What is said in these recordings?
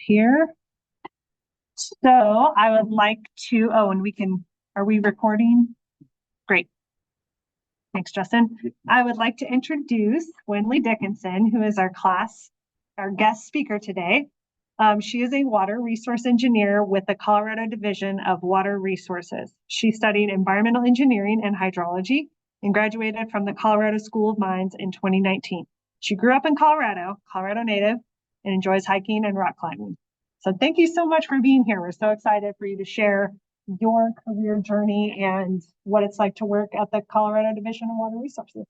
here. So I would like to, are we recording? Great. Thanks, Justin. I would like to introduce Winley Dickinson, who is our guest speaker today. She is a water resource engineer with the Colorado Division of Water Resources. She studied environmental engineering and hydrology and graduated from the Colorado School of Mines in 2019. She grew up in Colorado native, and enjoys hiking and rock climbing. So thank you so much for being here. We're so excited for you to share your career journey and what it's like to work at the Colorado Division of Water Resources.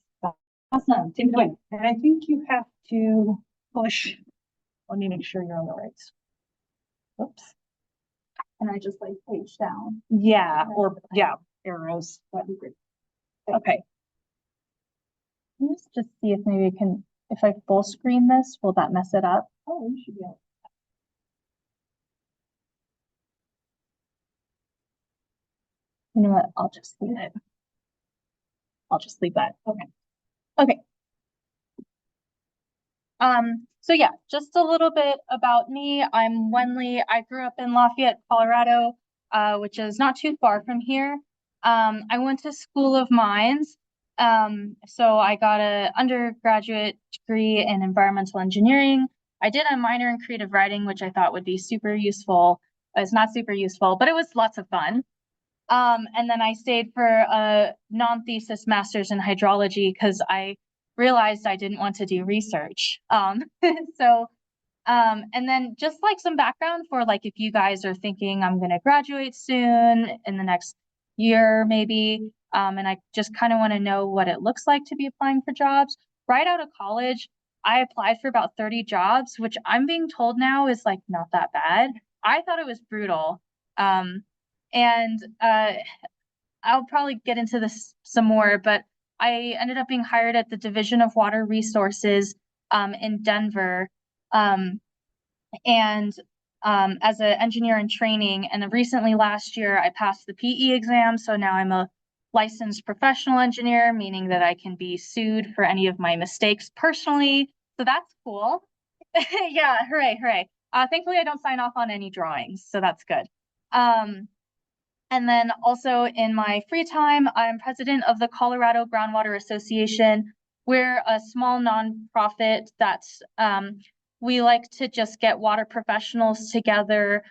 Awesome. Take it away. And I think you have to push. Let me make sure you're on the right. Oops. And I just like page down. Yeah, or yeah, arrows. That'd be great. Okay. Let's just see if maybe I can, if I full screen this, will that mess it up? Oh, you should be able. You know what? I'll just leave it. I'll just leave that. Okay. Okay. So yeah, just a little bit about me. I'm Wenley. I grew up in Lafayette, Colorado, which is not too far from here. I went to School of Mines. So I got an undergraduate degree in environmental engineering. I did a minor in creative writing, which I thought would be super useful. It's not super useful, but it was lots of fun. And then I stayed for a non-thesis master's in hydrology because I realized I didn't want to do research. And then just like some background for like if you guys are thinking I'm going to graduate soon in the next year maybe, and I just kind of want to know what it looks like to be applying for jobs. Right out of college, I applied for about 30 jobs, which I'm being told now is like not that bad. I thought it was brutal. And I'll probably get into this some more, but I ended up being hired at the Division of Water Resources in Denver, and as an engineer in training. And recently last year, I passed the PE exam, so now I'm a licensed professional engineer, meaning that I can be sued for any of my mistakes personally. So that's cool. Yeah, hooray, hooray. Thankfully, I don't sign off on any drawings, so that's good. And then also in my free time, I'm president of the Colorado Groundwater Association. We're a small nonprofit that we like to just get water professionals together.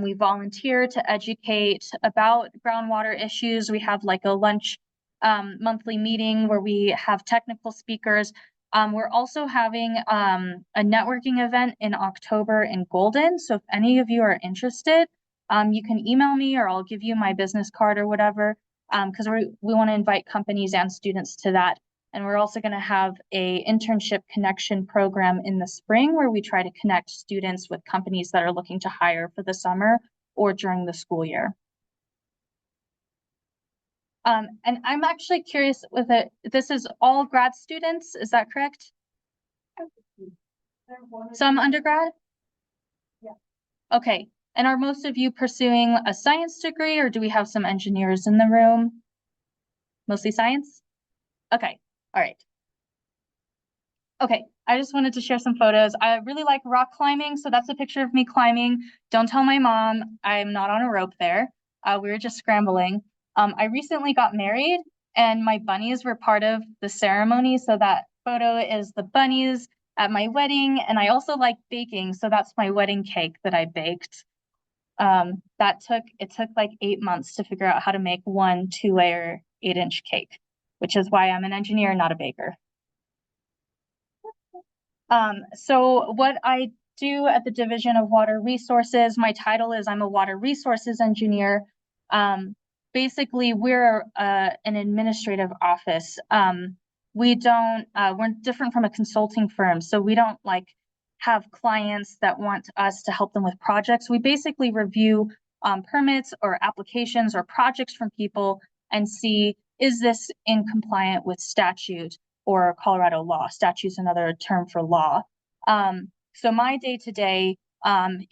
We volunteer to educate about groundwater issues. We have like a lunch monthly meeting where we have technical speakers. We're also having a networking event in October in Golden. So if any of you are interested, you can email me or I'll give you my business card or whatever, because we want to invite companies and students to that. And we're also going to have a internship connection program in the spring where we try to connect students with companies that are looking to hire for the summer or during the school year. And I'm actually curious with it, this is all grad students, is that correct? Some undergrad? Yeah. Okay. And are most of you pursuing a science degree or do we have some engineers in the room? Mostly science? Okay. All right. Okay. I just wanted to share some photos. I really like rock climbing. So that's a picture of me climbing. Don't tell my mom. I'm not on a rope there. We were just scrambling. I recently got married and my bunnies were part of the ceremony. So that photo is the bunnies at my wedding. And I also like baking. So that's my wedding cake that I baked. It took like 8 months to figure out how to make one 2-layer 8-inch cake, which is why I'm an engineer, not a baker. So what I do at the Division of Water Resources, my title is I'm a water resources engineer. Basically, we're an administrative office. We're different from a consulting firm, so we don't like have clients that want us to help them with projects. We basically review permits or applications or projects from people and see, is this in compliant with statute or Colorado law? Statute's another term for law. So my day-to-day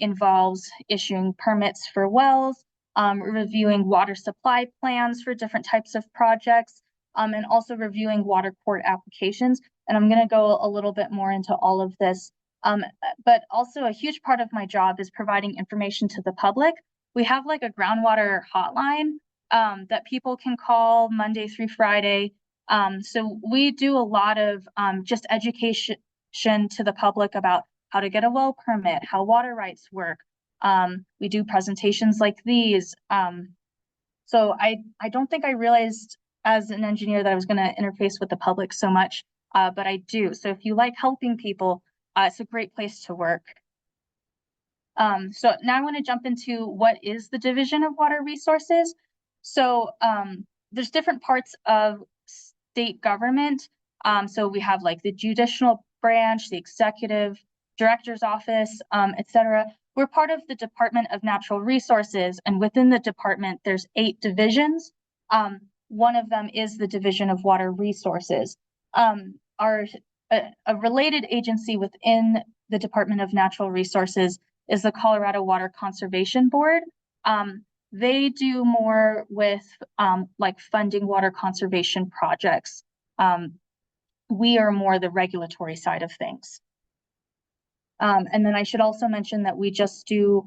involves issuing permits for wells, reviewing water supply plans for different types of projects, and also reviewing water court applications. And I'm going to go a little bit more into all of this But also a huge part of my job is providing information to the public. We have like a groundwater hotline that people can call Monday through Friday. So we do a lot of just education to the public about how to get a well permit, how water rights work. We do presentations like these. So I don't think I realized as an engineer that I was going to interface with the public so much, but I do. So if you like helping people, it's a great place to work. So now I want to jump into what is the Division of Water Resources. So there's different parts of state government. So we have like the judicial branch, the executive director's office, etc. We're part of the Department of Natural Resources, and within the department, there's 8 divisions. One of them is the Division of Water Resources. A related agency within the Department of Natural Resources is the Colorado Water Conservation Board. They do more with like funding water conservation projects. We are more the regulatory side of things. And then I should also mention that we just do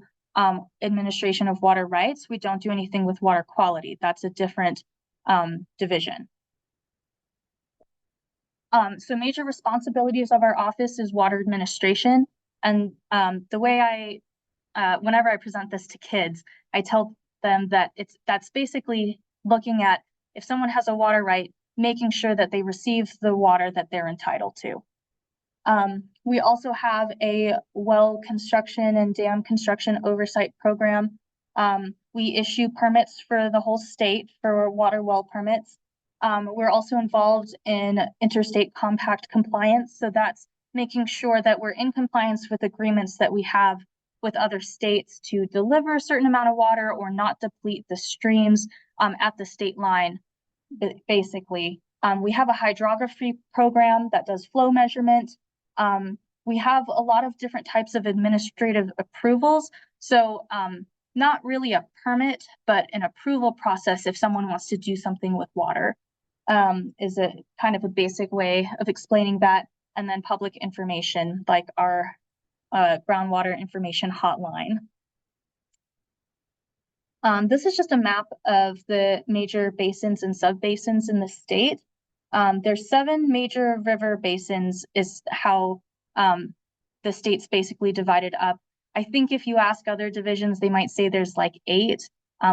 administration of water rights. We don't do anything with water quality. That's a different division. So major responsibilities of our office is water administration. And the way whenever I present this to kids, I tell them that that's basically looking at if someone has a water right, making sure that they receive the water that they're entitled to. We also have a well construction and dam construction oversight program. We issue permits for the whole state for water well permits. We're also involved in interstate compact compliance. So that's making sure that we're in compliance with agreements that we have with other states to deliver a certain amount of water or not deplete the streams at the state line, basically. We have a hydrography program that does flow measurement. We have a lot of different types of administrative approvals. So not really a permit, but an approval process if someone wants to do something with water is a kind of a basic way of explaining that. And then public information like our groundwater information hotline. This is just a map of the major basins and subbasins in the state. There's 7 major river basins is how the state's basically divided up. I think if you ask other divisions, they might say there's like 8.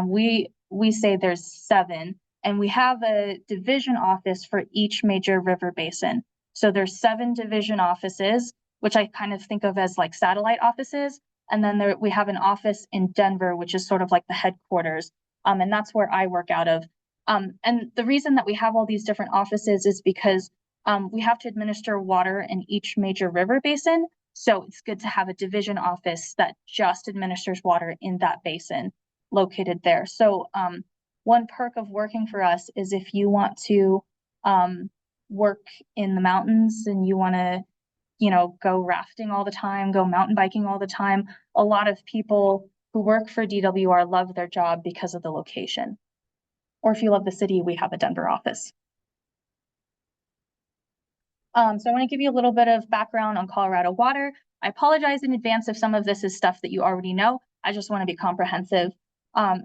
We say there's 7, and we have a division office for each major river basin. So there's 7 division offices, which I kind of think of as like satellite offices. And then we have an office in Denver, which is sort of like the headquarters. And that's where I work out of. And the reason that we have all these different offices is because we have to administer water in each major river basin. So it's good to have a division office that just administers water in that basin located there. So one perk of working for us is if you want to work in the mountains and you want to, go rafting all the time, go mountain biking all the time. A lot of people who work for DWR love their job because of the location. Or if you love the city, we have a Denver office. So I want to give you a little bit of background on Colorado water. I apologize in advance if some of this is stuff that you already know. I just want to be comprehensive.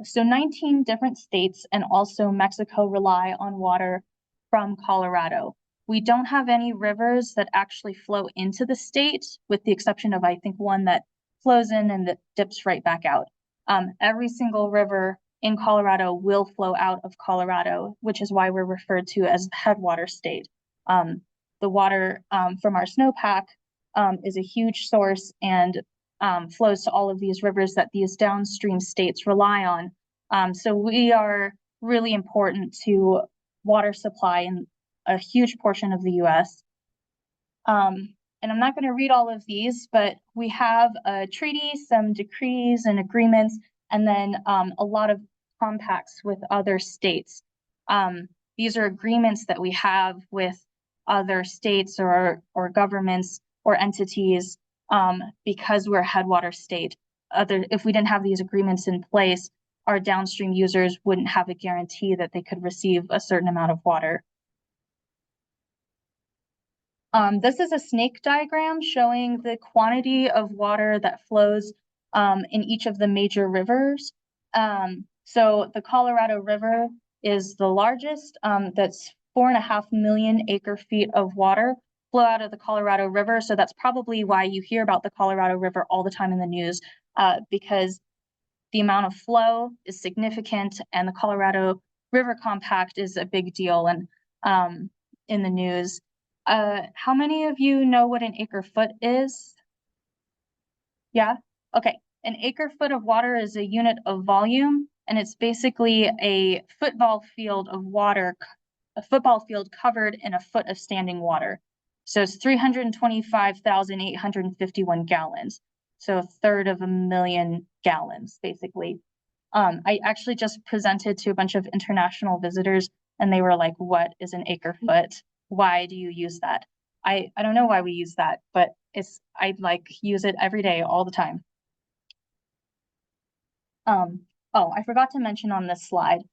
So 19 different states and also Mexico rely on water from Colorado. We don't have any rivers that actually flow into the state, with the exception of, I think, one that flows in and that dips right back out. Every single river in Colorado will flow out of Colorado, which is why we're referred to as the headwater state. The water from our snowpack is a huge source and flows to all of these rivers that these downstream states rely on. So we are really important to water supply in a huge portion of the US. And I'm not going to read all of these, but we have a treaty, some decrees and agreements, and then a lot of compacts with other states. These are agreements that we have with other states or governments or entities because we're a headwater state. If we didn't have these agreements in place, our downstream users wouldn't have a guarantee that they could receive a certain amount of water. This is a snake diagram showing the quantity of water that flows in each of the major rivers. So the Colorado River is the largest. That's 4.5 million acre feet of water flow out of the Colorado River. So that's probably why you hear about the Colorado River all the time in the news, because the amount of flow is significant, and the Colorado River Compact is a big deal and in the news. How many of you know what an acre foot is? Yeah? Okay. An acre foot of water is a unit of volume, and it's basically a football field of water, a football field covered in a foot of standing water. So it's 325,851 gallons. So a third of a million gallons, basically. I actually just presented to a bunch of international visitors, and they were like, what is an acre foot? Why do you use that? I don't know why we use that, but I like use it every day, all the time. Oh, I forgot to mention on this slide,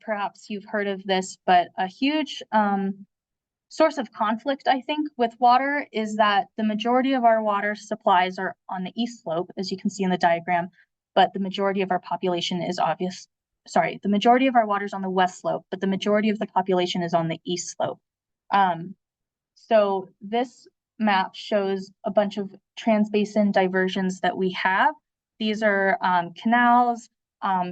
perhaps you've heard of this, but a huge source of conflict, I think, with water is that the majority of our water supplies are on the east slope, as you can see in the diagram, but the majority of our population is the majority of our water is on the west slope, but the majority of the population is on the east slope. So this map shows a bunch of transbasin diversions that we have. These are canals,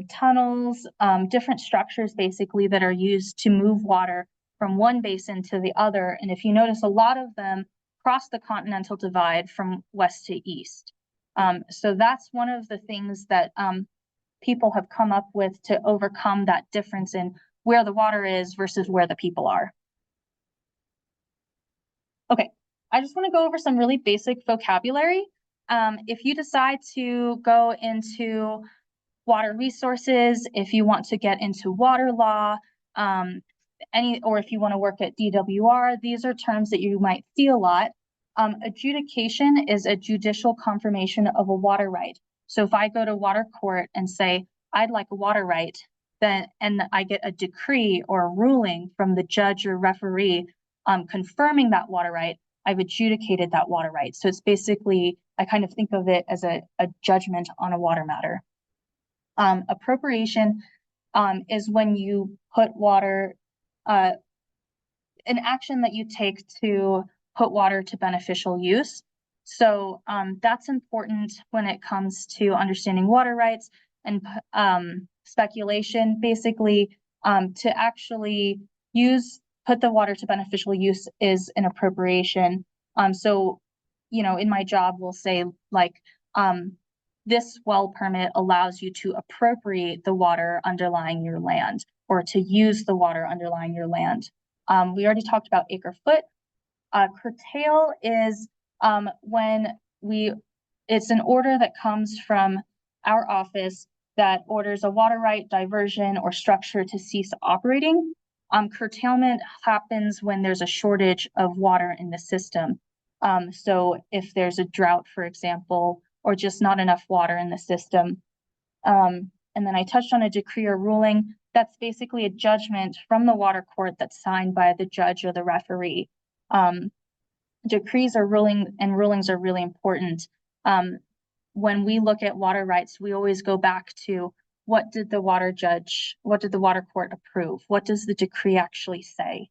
tunnels, different structures basically that are used to move water from one basin to the other. And if you notice, a lot of them cross the continental divide from west to east. So that's one of the things that people have come up with to overcome that difference in where the water is versus where the people are. Okay, I just want to go over some really basic vocabulary. If you decide to go into water resources, if you want to get into water law, or if you want to work at DWR, these are terms that you might see a lot. Adjudication is a judicial confirmation of a water right. So if I go to water court and say, I'd like a water right, and I get a decree or a ruling from the judge or referee confirming that water right, I've adjudicated that water right. So it's basically, I kind of think of it as a judgment on a water matter. Appropriation is when you put water, an action that you take to put water to beneficial use. So that's important when it comes to understanding water rights and speculation. Basically, to actually put the water to beneficial use is an appropriation. So, in my job, we'll say like, this well permit allows you to appropriate the water underlying your land or to use the water underlying your land. We already talked about acre foot. Curtail is when it's an order that comes from our office that orders a water right, diversion, or structure to cease operating. Curtailment happens when there's a shortage of water in the system. So if there's a drought, for example, or just not enough water in the system. And then I touched on a decree or ruling. That's basically a judgment from the water court that's signed by the judge or the referee. Decrees or rulings are really important. When we look at water rights, we always go back to what did the water court approve? What does the decree actually say?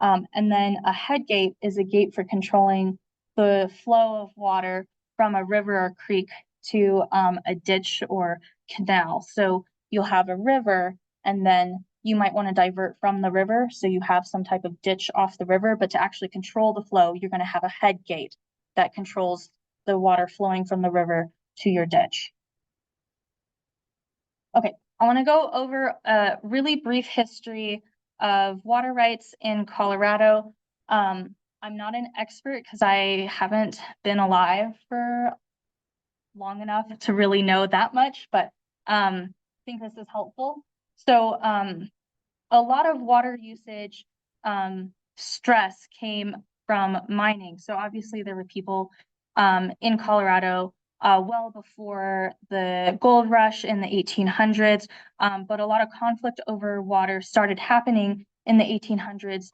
And then a head gate is a gate for controlling the flow of water from a river or creek to a ditch or canal. So you'll have a river, and then you might want to divert from the river. So you have some type of ditch off the river, but to actually control the flow, you're going to have a head gate that controls the water flowing from the river to your ditch. Okay, I want to go over a really brief history of water rights in Colorado. I'm not an expert because I haven't been alive for long enough to really know that much, but I think this is helpful. So a lot of water usage stress came from mining. So obviously there were people in Colorado well before the gold rush in the 1800s, but a lot of conflict over water started happening in the 1800s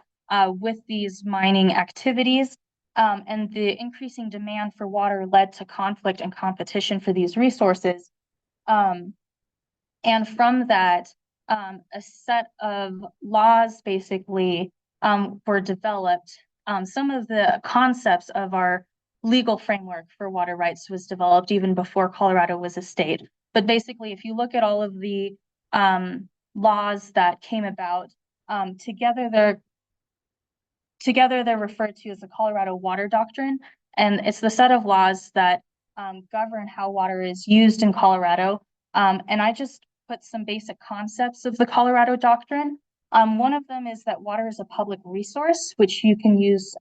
with these mining activities. And the increasing demand for water led to conflict and competition for these resources. And from that, a set of laws basically were developed. Some of the concepts of our legal framework for water rights was developed even before Colorado was a state. But basically, if you look at all of the laws that came about, together they're referred to as the Colorado Water Doctrine. And it's the set of laws that govern how water is used in Colorado. And I just put some basic concepts of the Colorado Doctrine. One of them is that water is a public resource, which you can use,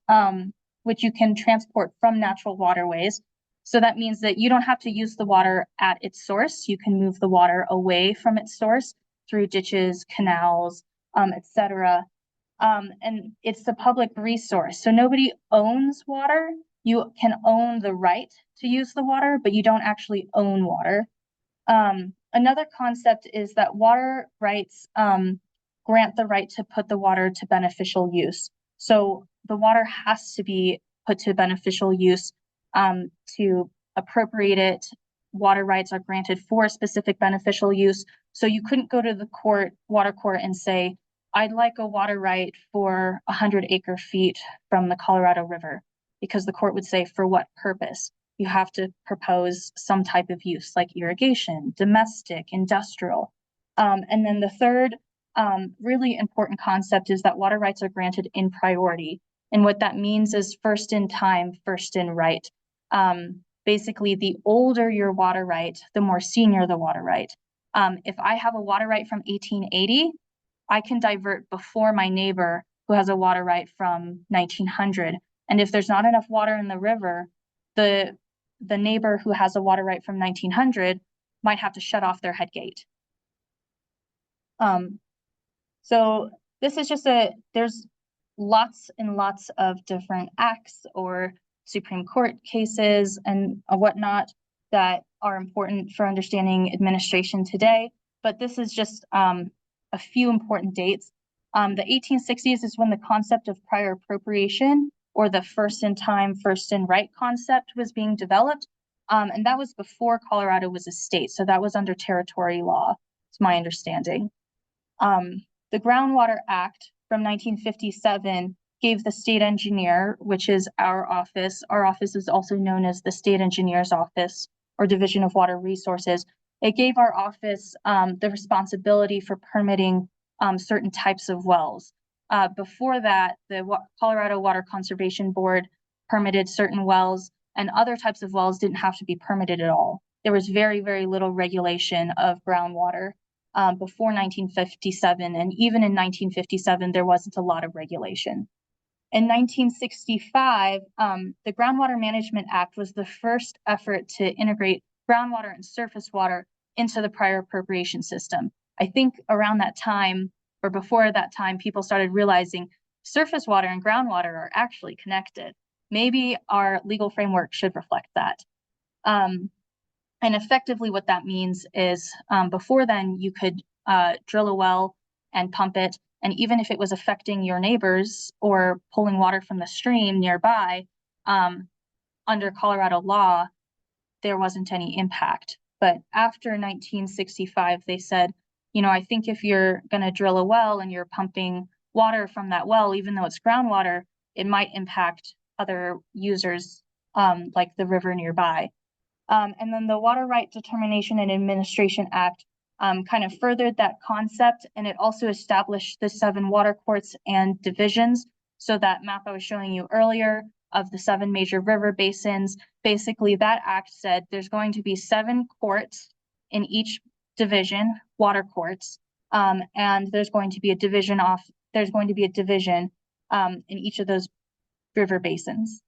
which you can transport from natural waterways. So that means that you don't have to use the water at its source. You can move the water away from its source through ditches, canals, etc. And it's the public resource. So nobody owns water. You can own the right to use the water, but you don't actually own water. Another concept is that water rights grant the right to put the water to beneficial use. So the water has to be put to beneficial use to appropriate it. Water rights are granted for specific beneficial use. So you couldn't go to the water court and say, I'd like a water right for 100 acre feet from the Colorado River, because the court would say, for what purpose? You have to propose some type of use like irrigation, domestic, industrial. And then the third really important concept is that water rights are granted in priority. And what that means is first in time, first in right. Basically, the older your water right, the more senior the water right. If I have a water right from 1880, I can divert before my neighbor who has a water right from 1900. And if there's not enough water in the river, the neighbor who has a water right from 1900 might have to shut off their head gate. So this is just there's lots and lots of different acts or Supreme Court cases and whatnot that are important for understanding administration today. But this is just a few important dates. The 1860s is when the concept of prior appropriation, or the first in time, first in right concept, was being developed. And that was before Colorado was a state. So that was under territory law, it's my understanding. The Groundwater Act from 1957 gave the state engineer, which is our office is also known as the State Engineer's Office or Division of Water Resources. It gave our office the responsibility for permitting certain types of wells. Before that, the Colorado Water Conservation Board permitted certain wells, and other types of wells didn't have to be permitted at all. There was very, very little regulation of groundwater before 1957, and even in 1957, there wasn't a lot of regulation. In 1965, the Groundwater Management Act was the first effort to integrate groundwater and surface water into the prior appropriation system. I think around that time, or before that time, people started realizing surface water and groundwater are actually connected. Maybe our legal framework should reflect that. And effectively what that means is before then, you could drill a well and pump it. And even if it was affecting your neighbors or pulling water from the stream nearby, under Colorado law, there wasn't any impact. But after 1965, they said, I think if you're going to drill a well and you're pumping water from that well, even though it's groundwater, it might impact other users like the river nearby. And then the Water Right Determination and Administration Act kind of furthered that concept, and it also established the 7 water courts and divisions. So that map I was showing you earlier of the 7 major river basins, basically that act said there's going to be 7 courts in each division, water courts, and there's going to be a division in each of those river basins.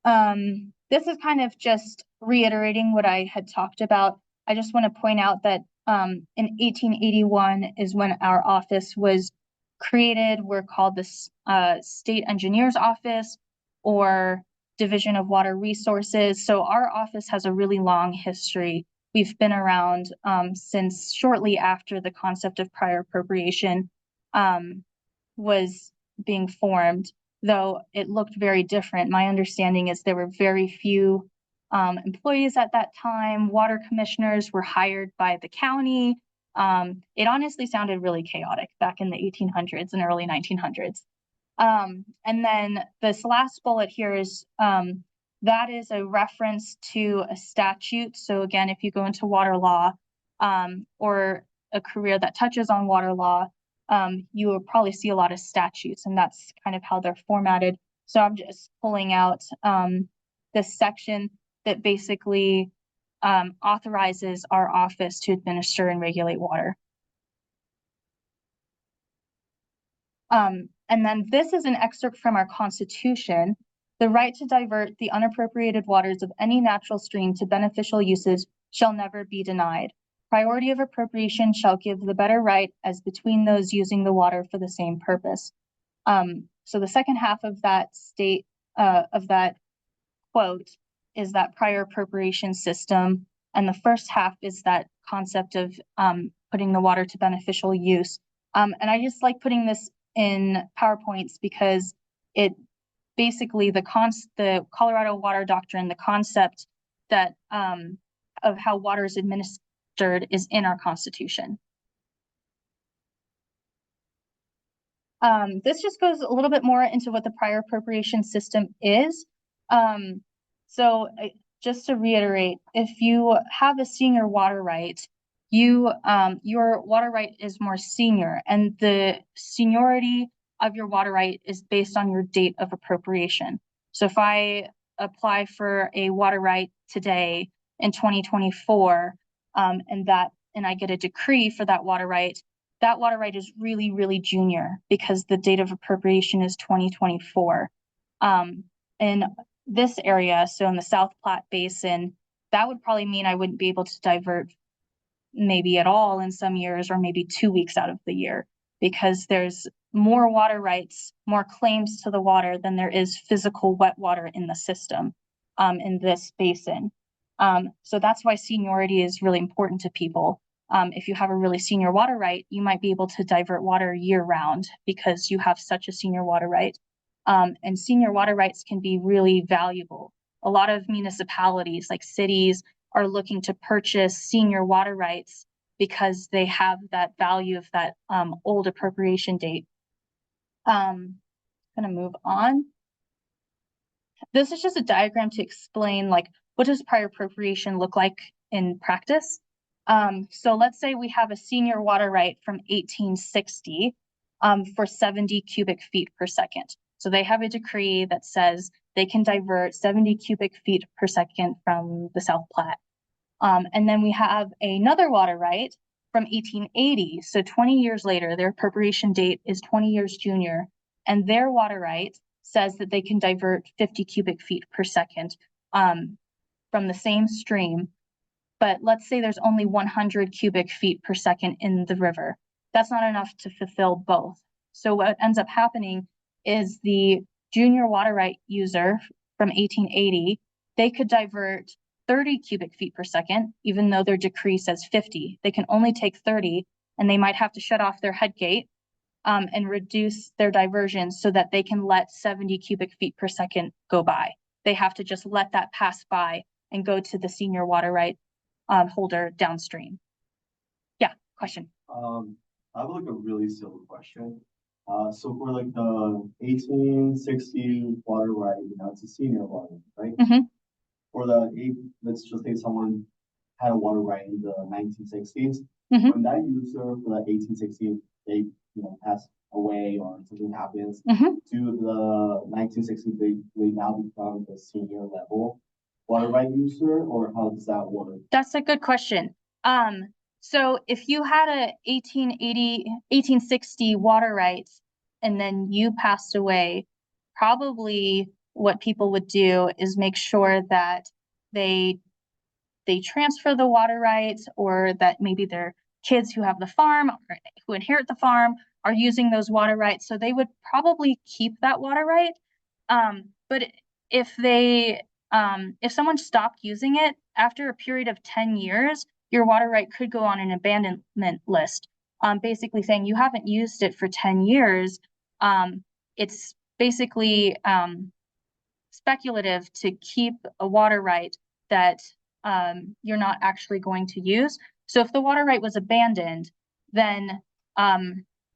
This is kind of just reiterating what I had talked about. I just want to point out that in 1881 is when our office was created. We're called the State Engineer's Office or Division of Water Resources. So our office has a really long history. We've been around since shortly after the concept of prior appropriation was being formed. though it looked very different. My understanding is there were very few employees at that time. Water commissioners were hired by the county. It honestly sounded really chaotic back in the 1800s and early 1900s. And then this last bullet here is that is a reference to a statute. So again, if you go into water law or a career that touches on water law, you will probably see a lot of statutes, and that's kind of how they're formatted. So I'm just pulling out this section that basically authorizes our office to administer and regulate water. And then this is an excerpt from our Constitution. The right to divert the unappropriated waters of any natural stream to beneficial uses shall never be denied. Priority of appropriation shall give the better right as between those using the water for the same purpose. So the second half of that quote is that prior appropriation system, and the first half is that concept of putting the water to beneficial use. And I just like putting this in PowerPoints because it basically the Colorado Water Doctrine, the concept that of how water is administered is in our Constitution. This just goes a little bit more into what the prior appropriation system is. So just to reiterate, if you have a senior water right, your water right is more senior, and the seniority of your water right is based on your date of appropriation. So if I apply for a water right today in 2024, and I get a decree for that water right is really, really junior because the date of appropriation is 2024. In this area, so in the South Platte Basin, that would probably mean I wouldn't be able to divert maybe at all in some years, or maybe 2 weeks out of the year, because there's more water rights, more claims to the water than there is physical wet water in the system in this basin. So that's why seniority is really important to people. If you have a really senior water right, you might be able to divert water year round because you have such a senior water right. And senior water rights can be really valuable. A lot of municipalities, like cities, are looking to purchase senior water rights because they have that value of that old appropriation date. Gonna move on. This is just a diagram to explain like what does prior appropriation look like in practice. So let's say we have a senior water right from 1860 for 70 cubic feet per second. So they have a decree that says they can divert 70 cubic feet per second from the South Platte. And then we have another water right from 1880. So 20 years later, their appropriation date is 20 years junior, and their water right says that they can divert 50 cubic feet per second from the same stream. But let's say there's only 100 cubic feet per second in the river. That's not enough to fulfill both. So what ends up happening is the junior water right user from 1880, they could divert 30 cubic feet per second, even though their decree says 50. They can only take 30, and they might have to shut off their head gate and reduce their diversions so that they can let 70 cubic feet per second go by. They have to just let that pass by and go to the senior water right holder downstream. Yeah, question. I have like a really silly question. So for like the 1860 water right, it's a senior water, right? Mhm. For let's just say someone had a water right in the 1960s. Mhm. When that user for that 1860, they pass away or something happens Mhm. to the 1960s, they now become the senior level water right user, or how does that work? That's a good question. So if you had a 1860 water rights and then you passed away, probably what people would do is make sure that they transfer the water rights, or that maybe their kids who have the farm or who inherit the farm are using those water rights. So they would probably keep that water right. But if someone stopped using it after a period of 10 years, your water right could go on an abandonment list, basically saying you haven't used it for 10 years. It's basically speculative to keep a water right that you're not actually going to use. So if the water right was abandoned, then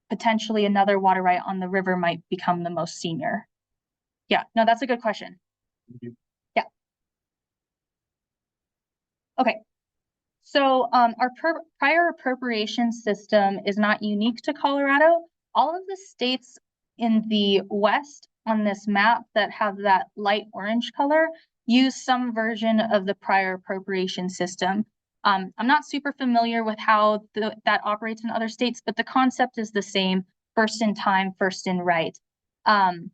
potentially another water right on the river might become the most senior. Yeah, no, that's a good question. Thank you. Yeah. Okay. So our prior appropriation system is not unique to Colorado. All of the states in the West on this map that have that light orange color use some version of the prior appropriation system. I'm not super familiar with how that operates in other states, but the concept is the same: first in time, first in right. In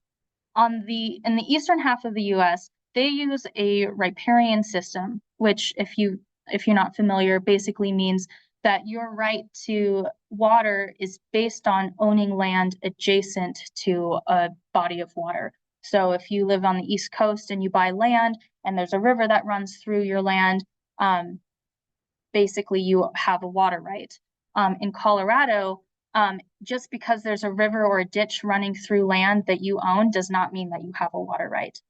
the eastern half of the U.S., they use a riparian system, which, if you're not familiar, basically means that your right to water is based on owning land adjacent to a body of water. So if you live on the East Coast and you buy land and there's a river that runs through your land, basically you have a water right. In Colorado, just because there's a river or a ditch running through land that you own does not mean that you have a water right.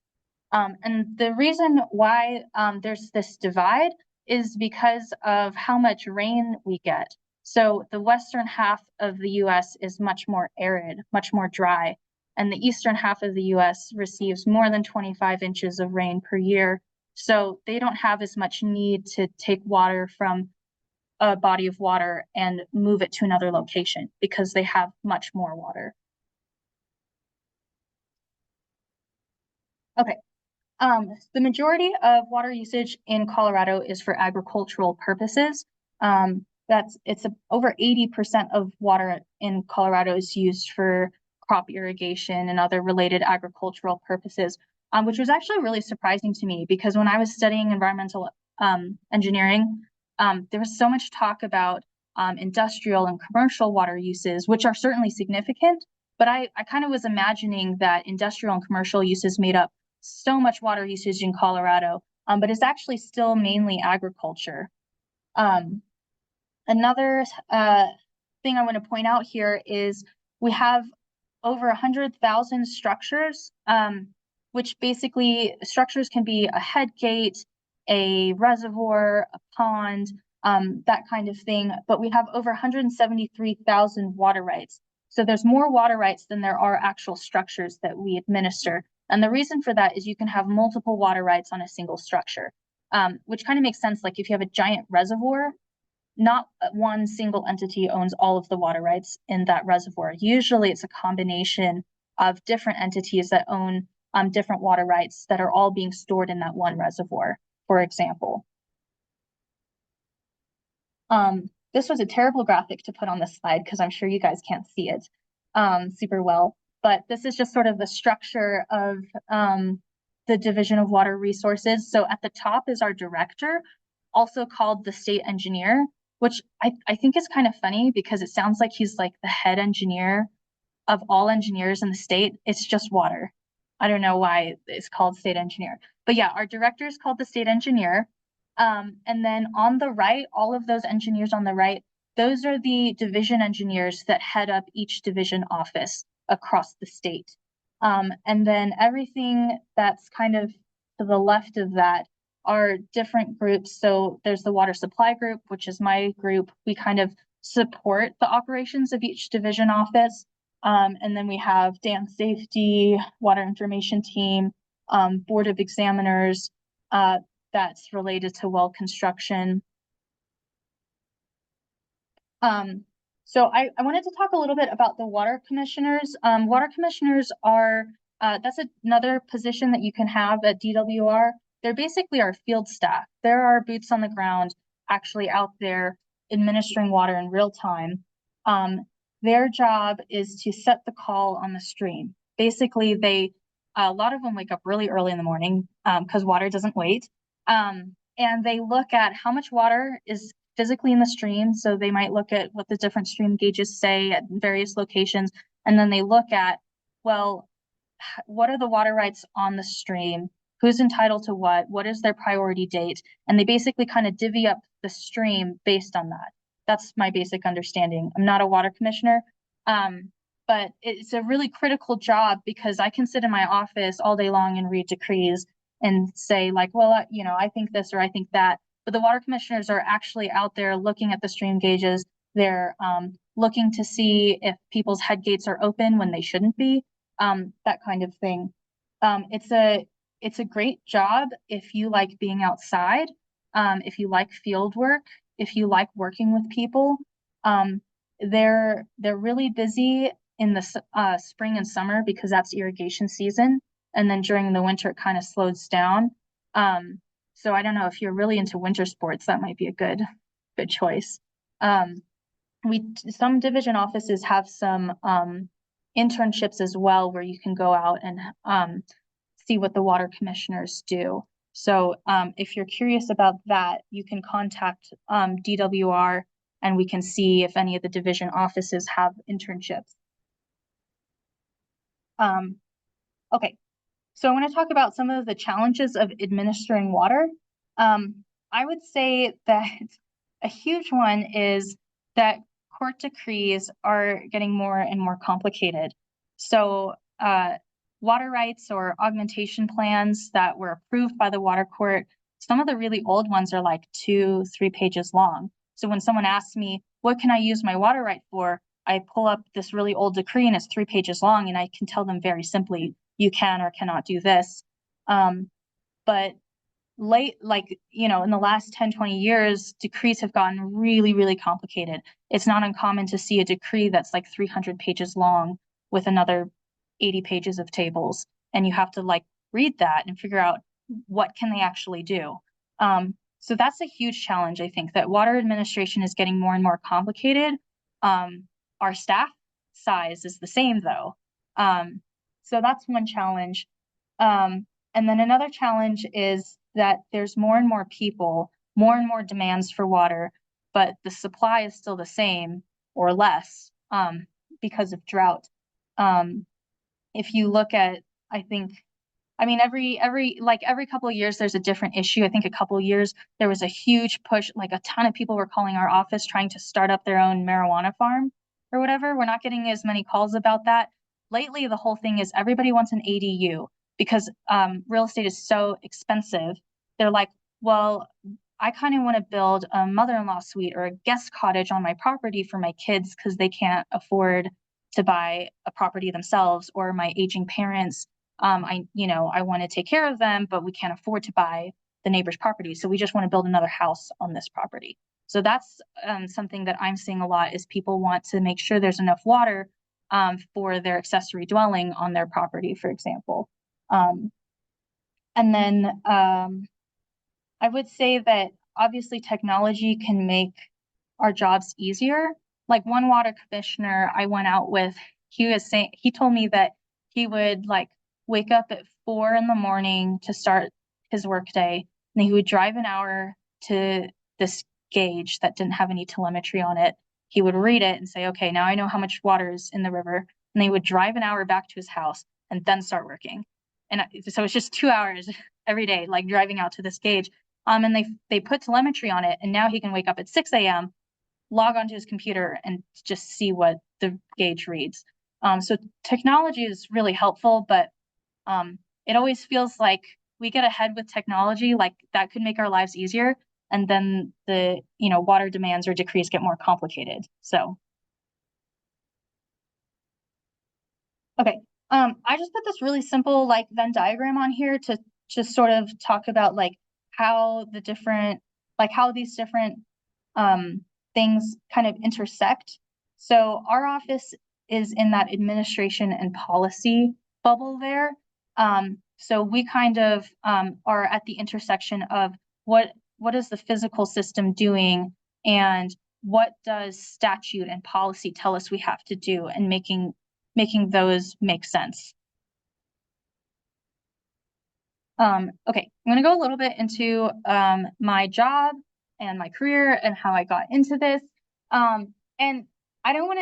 And the reason why there's this divide is because of how much rain we get. So the western half of the US is much more arid, much more dry, and the eastern half of the US receives more than 25 inches of rain per year. So they don't have as much need to take water from a body of water and move it to another location because they have much more water. Okay. The majority of water usage in Colorado is for agricultural purposes. Over 80% of water in Colorado is used for crop irrigation and other related agricultural purposes, which was actually really surprising to me because when I was studying environmental engineering, there was so much talk about industrial and commercial water uses, which are certainly significant, but I kind of was imagining that industrial and commercial uses made up so much water usage in Colorado, but it's actually still mainly agriculture. Another thing I want to point out here is we have over 100,000 structures, which basically structures can be a head gate, a reservoir, a pond, that kind of thing. But we have over 173,000 water rights. So there's more water rights than there are actual structures that we administer. And the reason for that is you can have multiple water rights on a single structure, which kind of makes sense. Like if you have a giant reservoir, not one single entity owns all of the water rights in that reservoir. Usually it's a combination of different entities that own different water rights that are all being stored in that one reservoir, for example. This was a terrible graphic to put on this slide because I'm sure you guys can't see it super well. But this is just sort of the structure of the Division of Water Resources. So at the top is our director, also called the state engineer, which I think is kind of funny because it sounds like he's like the head engineer of all engineers in the state. It's just water. I don't know why it's called state engineer. But yeah, our director is called the state engineer. And then on the right, all of those engineers on the right, those are the division engineers that head up each division office across the state. And then everything that's kind of to the left of that are different groups. So there's the water supply group, which is my group. We kind of support the operations of each division office. And then we have dam safety, water information team, board of examiners, that's related to well construction. So I wanted to talk a little bit about the water commissioners. Water commissioners are, that's another position that you can have at DWR. They're basically our field staff. There are boots on the ground actually out there administering water in real time. Their job is to set the call on the stream. Basically, a lot of them wake up really early in the morning because water doesn't wait. And they look at how much water is physically in the stream. So they might look at what the different stream gauges say at various locations. And then they look at, well, what are the water rights on the stream? Who's entitled to what? What is their priority date? And they basically kind of divvy up the stream based on that. That's my basic understanding. I'm not a water commissioner, but but it's a really critical job because I can sit in my office all day long and read decrees and say like, well, you know, I think this or I think that. But the water commissioners are actually out there looking at the stream gauges. They're looking to see if people's head gates are open when they shouldn't be, that kind of thing. It's a great job if you like being outside, if you like field work, if you like working with people. They're really busy in the spring and summer because that's irrigation season, and then during the winter it kind of slows down. So I don't know if you're really into winter sports, that might be a good choice. Some division offices have some internships as well where you can go out and see what the water commissioners do. So if you're curious about that, you can contact DWR and we can see if any of the division offices have internships. Okay, so I want to talk about some of the challenges of administering water. I would say that a huge one is that court decrees are getting more and more complicated. So water rights or augmentation plans that were approved by the water court, some of the really old ones are like 2-3 pages long. So when someone asks me, what can I use my water right for? I pull up this really old decree and it's 3 pages long and I can tell them very simply, you can or cannot do this. But like, you know, in the last 10-20 years, decrees have gotten really, really complicated. It's not uncommon to see a decree that's like 300 pages long with another 80 pages of tables. And you have to like read that and figure out what can they actually do. So that's a huge challenge, I think, that water administration is getting more and more complicated. Our staff size is the same though. So that's one challenge. And then another challenge is that there's more and more people, more and more demands for water, but the supply is still the same or less because of drought. If you look at, I mean, every couple of years, there's a different issue. I think a couple of years, there was a huge push, like a ton of people were calling our office trying to start up their own marijuana farm or whatever. We're not getting as many calls about that. Lately, the whole thing is everybody wants an ADU because real estate is so expensive. They're like, well, I kind of want to build a mother-in-law suite or a guest cottage on my property for my kids because they can't afford to buy a property themselves, or my aging parents. I want to take care of them, but we can't afford to buy the neighbor's property. So we just want to build another house on this property. So that's something that I'm seeing a lot is people want to make sure there's enough water for their accessory dwelling on their property, for example. And then I would say that obviously technology can make our jobs easier. Like one water commissioner I went out with, he told me that he would like wake up at 4 a.m. to start his workday, and he would drive an hour to this gauge that didn't have any telemetry on it. He would read it and say, okay, now I know how much water is in the river. And he would drive an hour back to his house and then start working. And so it's just 2 hours every day, like driving out to this gauge. And they put telemetry on it, and now he can wake up at 6 a.m., log onto his computer, and just see what the gauge reads. So technology is really helpful, but it always feels like we get ahead with technology, like that could make our lives easier, and then the water demands or decrees get more complicated. So okay, I just put this really simple like Venn diagram on here to just sort of talk about like how these different things kind of intersect. So our office is in that administration and policy bubble there. So we kind of are at the intersection of what is the physical system doing and what does statute and policy tell us we have to do, and making those make sense. Okay, I'm gonna go a little bit into my job and my career and how I got into this. And I don't want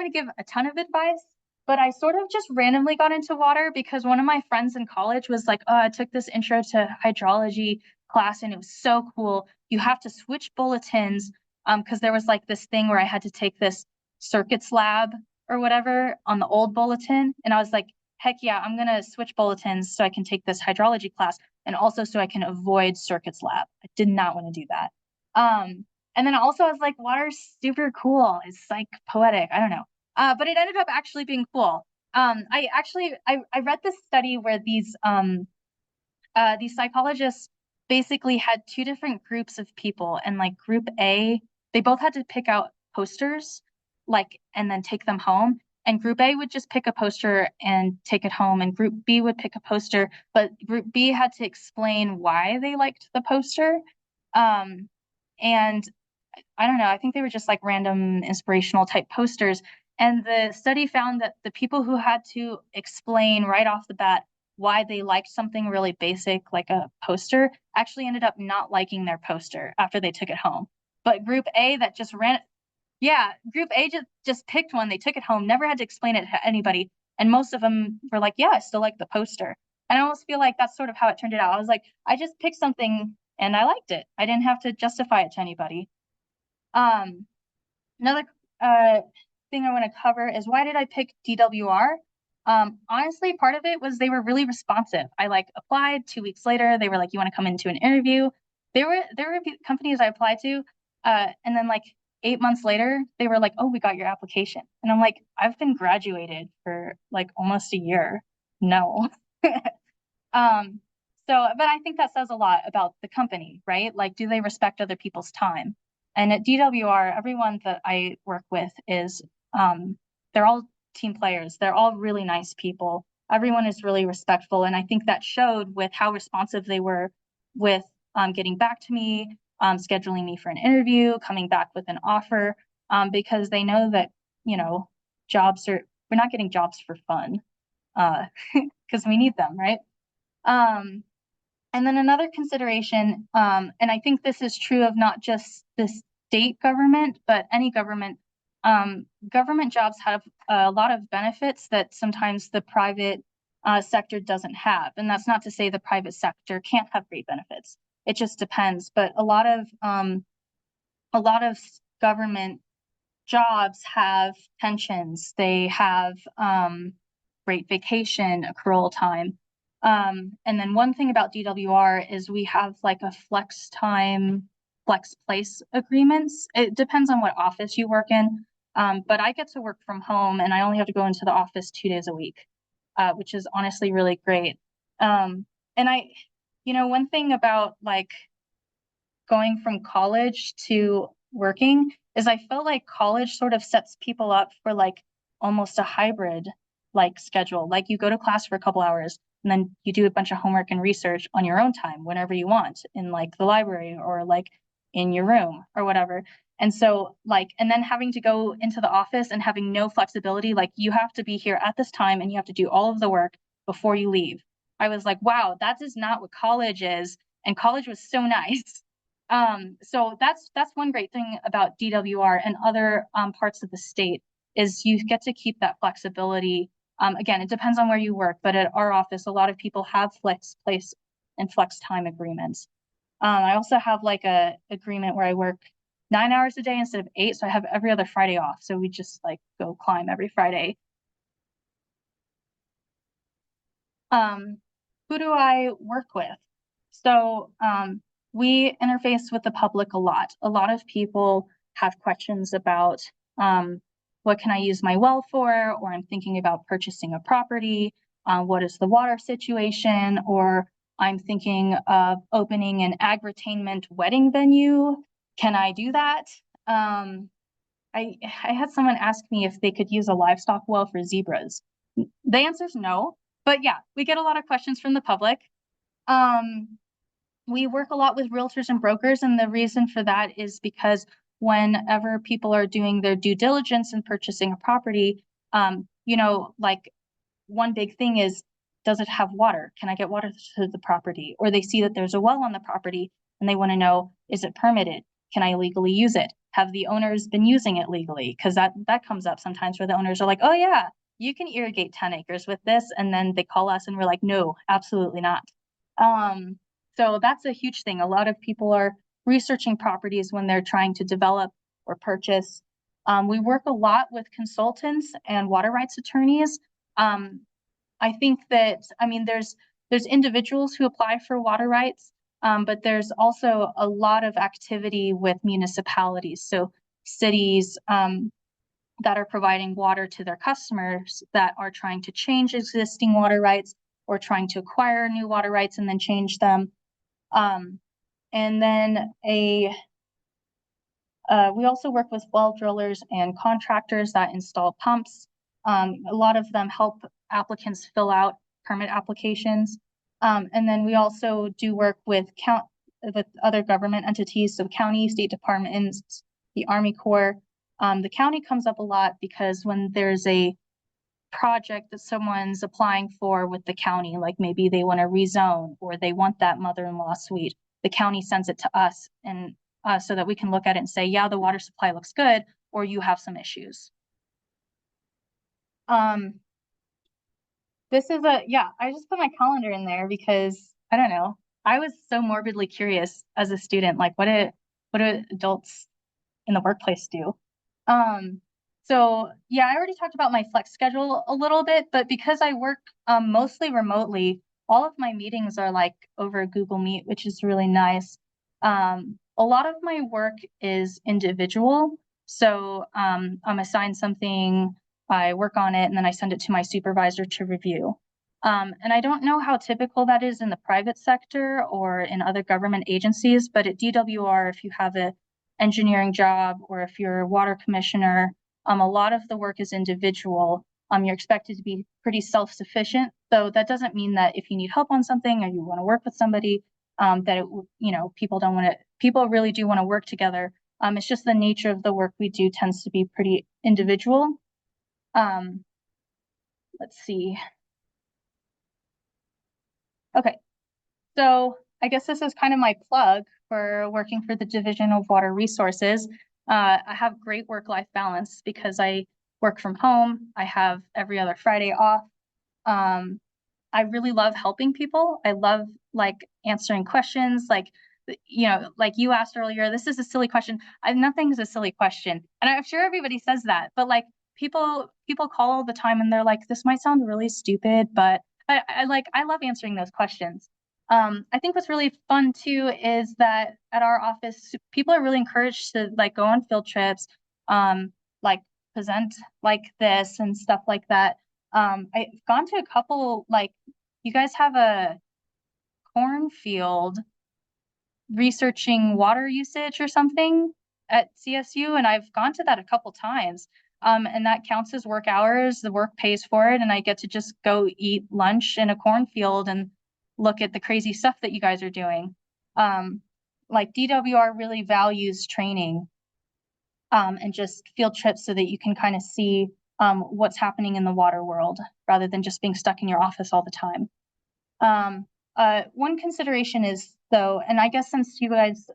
to give a ton of advice, but I sort of just randomly got into water because one of my friends in college was like, oh, I took this intro to hydrology class and it was so cool. You have to switch bulletins because there was like this thing where I had to take this circuits lab or whatever on the old bulletin. And I was like, heck yeah, I'm gonna switch bulletins so I can take this hydrology class and also so I can avoid circuits lab. I did not want to do that. And then also I was like, water's super cool. It's like poetic. I don't know. But it ended up actually being cool. I read this study where these psychologists basically had two different groups of people, and like group A, they both had to pick out posters, like, and then take them home. And group A would just pick a poster and take it home, and group B would pick a poster, but group B had to explain why they liked the poster. And I don't know, I think they were just like random inspirational type posters. And the study found that the people who had to explain right off the bat why they liked something really basic like a poster actually ended up not liking their poster after they took it home. But group A that just ran, yeah, group A just picked one, they took it home, never had to explain it to anybody. And most of them were like, yeah, I still like the poster. And I almost feel like that's sort of how it turned it out. I was like, I just picked something and I liked it. I didn't have to justify it to anybody. Another thing I want to cover is, why did I pick DWR? Honestly, part of it was they were really responsive. I like applied 2 weeks later. They were like, you want to come into an interview? There were companies I applied to, and then like 8 months later, they were like, oh, we got your application. And I'm like, I've been graduated for like almost a year. No. But I think that says a lot about the company, right? Like, do they respect other people's time? And at DWR, everyone that I work with is, they're all team players. They're all really nice people. Everyone is really respectful. And I think that showed with how responsive they were with getting back to me, scheduling me for an interview, coming back with an offer, because they know that, you know, we're not getting jobs for fun, because we need them, right? And then another consideration, and I think this is true of not just the state government, but any government, government jobs have a lot of benefits that sometimes the private sector doesn't have. And that's not to say the private sector can't have great benefits. It just depends. But a lot of government jobs have pensions. They have great vacation accrual time. And then one thing about DWR is we have like a flex time, flex place agreements. It depends on what office you work in. But I get to work from home and I only have to go into the office 2 days a week, which is honestly really great. And one thing about like going from college to working is I felt like college sort of sets people up for like almost a hybrid like schedule. Like you go to class for a couple hours and then you do a bunch of homework and research on your own time whenever you want in like the library or like in your room or whatever. And so like, and then having to go into the office and having no flexibility, like you have to be here at this time and you have to do all of the work before you leave. I was like, wow, that is not what college is. And college was so nice. So that's one great thing about DWR and other parts of the state is you get to keep that flexibility. Again, it depends on where you work, but at our office, a lot of people have flex place and flex time agreements. I also have like a agreement where I work 9 hours a day instead of 8, so I have every other Friday off. So we just like go climb every Friday. Who do I work with? So we interface with the public a lot. A lot of people have questions about what can I use my well for, or I'm thinking about purchasing a property. What is the water situation? Or I'm thinking of opening an agritainment wedding venue. Can I do that? I had someone ask me if they could use a livestock well for zebras. The answer is no, but yeah, we get a lot of questions from the public. We work a lot with realtors and brokers, and the reason for that is because whenever people are doing their due diligence and purchasing a property, like one big thing is, does it have water? Can I get water to the property? Or they see that there's a well on the property and they want to know, is it permitted? Can I legally use it? Have the owners been using it legally? Because that comes up sometimes where the owners are like, oh yeah, you can irrigate 10 acres with this. And then they call us and we're like, no, absolutely not. So that's a huge thing. A lot of people are researching properties when they're trying to develop or purchase. We work a lot with consultants and water rights attorneys. I think that, I mean, there's individuals who apply for water rights, but there's also a lot of activity with municipalities. So cities that are providing water to their customers that are trying to change existing water rights or trying to acquire new water rights and then change them. And then we also work with well drillers and contractors that install pumps. A lot of them help applicants fill out permit applications. And then we also do work with other government entities, so county, state departments, the Army Corps. The county comes up a lot because when there's a project that someone's applying for with the county, like maybe they want to rezone or they want that mother-in-law suite, the county sends it to us and so that we can look at it and say, yeah, the water supply looks good, or you have some issues. This is I just put my calendar in there because I don't know. I was so morbidly curious as a student, like what do adults in the workplace do? So yeah, I already talked about my flex schedule a little bit, but because I work mostly remotely, all of my meetings are like over Google Meet, which is really nice. A lot of my work is individual. So I'm assigned something, I work on it, and then I send it to my supervisor to review. And I don't know how typical that is in the private sector or in other government agencies, but at DWR, if you have an engineering job or if you're a water commissioner, a lot of the work is individual. You're expected to be pretty self-sufficient, though that doesn't mean that if you need help on something or you want to work with somebody, that people really do want to work together. It's just the nature of the work we do tends to be pretty individual. Let's see. Okay, so I guess this is kind of my plug for working for the Division of Water Resources. I have great work-life balance because I work from home. I have every other Friday off. I really love helping people. I love like answering questions, like like you asked earlier, this is a silly question. Nothing's a silly question. And I'm sure everybody says that, but like people call all the time and they're like, this might sound really stupid, but I love answering those questions. I think what's really fun too is that at our office, people are really encouraged to like go on field trips, like present like this and stuff like that. I've gone to a couple, like you guys have a cornfield researching water usage or something at CSU, and I've gone to that a couple times. And that counts as work hours. The work pays for it, and I get to just go eat lunch in a cornfield and look at the crazy stuff that you guys are doing. Like DWR really values training and just field trips so that you can kind of see what's happening in the water world rather than just being stuck in your office all the time. One consideration is though, and I guess since you guys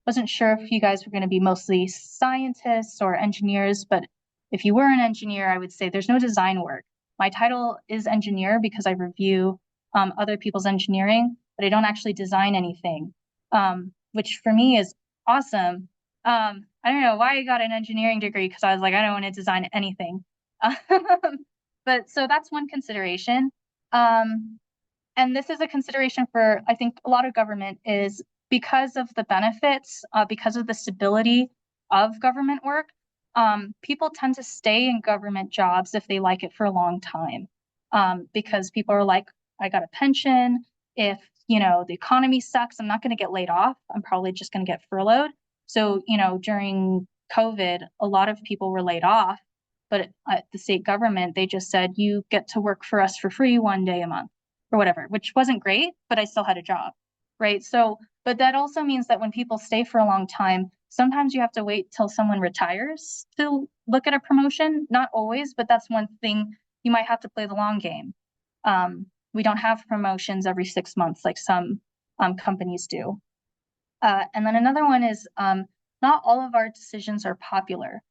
wasn't sure if you guys were going to be mostly scientists or engineers, but if you were an engineer, I would say there's no design work. My title is engineer because I review other people's engineering, but I don't actually design anything, which for me is awesome. I don't know why I got an engineering degree because I was like, I don't want to design anything. But so that's one consideration. And this is a consideration for, I think, a lot of government is because of the benefits, because of the stability of government work, people tend to stay in government jobs if they like it for a long time. Because people are like, I got a pension. If, the economy sucks, I'm not going to get laid off. I'm probably just going to get furloughed. So, during COVID, a lot of people were laid off, but at the state government, they just said, you get to work for us for free 1 day a month or whatever, which wasn't great, but I still had a job, right? So, but that also means that when people stay for a long time, sometimes you have to wait till someone retires to look at a promotion. Not always, but that's one thing you might have to play the long game. We don't have promotions every 6 months like some companies do. And then another one is not all of our decisions are popular.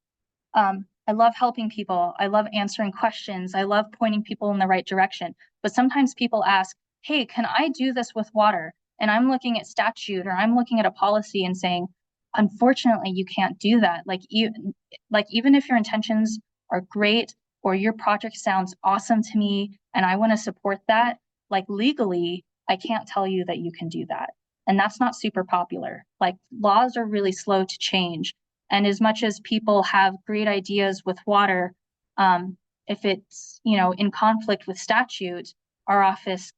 I love helping people. I love answering questions. I love pointing people in the right direction. But sometimes people ask, hey, can I do this with water? And I'm looking at statute or I'm looking at a policy and saying, unfortunately, you can't do that. Like even if your intentions are great or your project sounds awesome to me and I want to support that, like legally, I can't tell you that you can do that. And that's not super popular. Like laws are really slow to change. And as much as people have great ideas with water, if it's, in conflict with statute, our office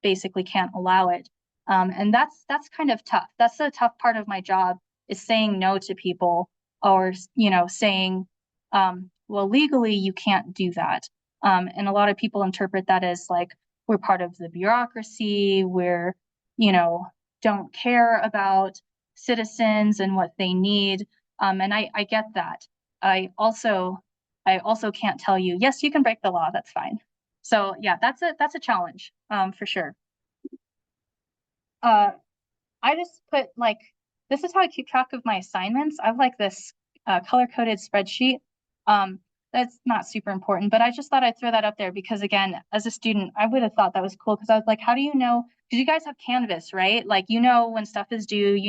basically can't allow it. And that's kind of tough. That's the tough part of my job, is saying no to people, or saying, well, legally you can't do that. And a lot of people interpret that as like we're part of the bureaucracy, we're don't care about citizens and what they need. And I get that. I also can't tell you, yes, you can break the law, that's fine. So yeah, that's a challenge, for sure. I just put like, this is how I keep track of my assignments. I have like this color-coded spreadsheet. That's not super important, but I just thought I'd throw that up there because, again, as a student, I would have thought that was cool because I was like, how do you know? Because you guys have Canvas, right? Like, when stuff is due,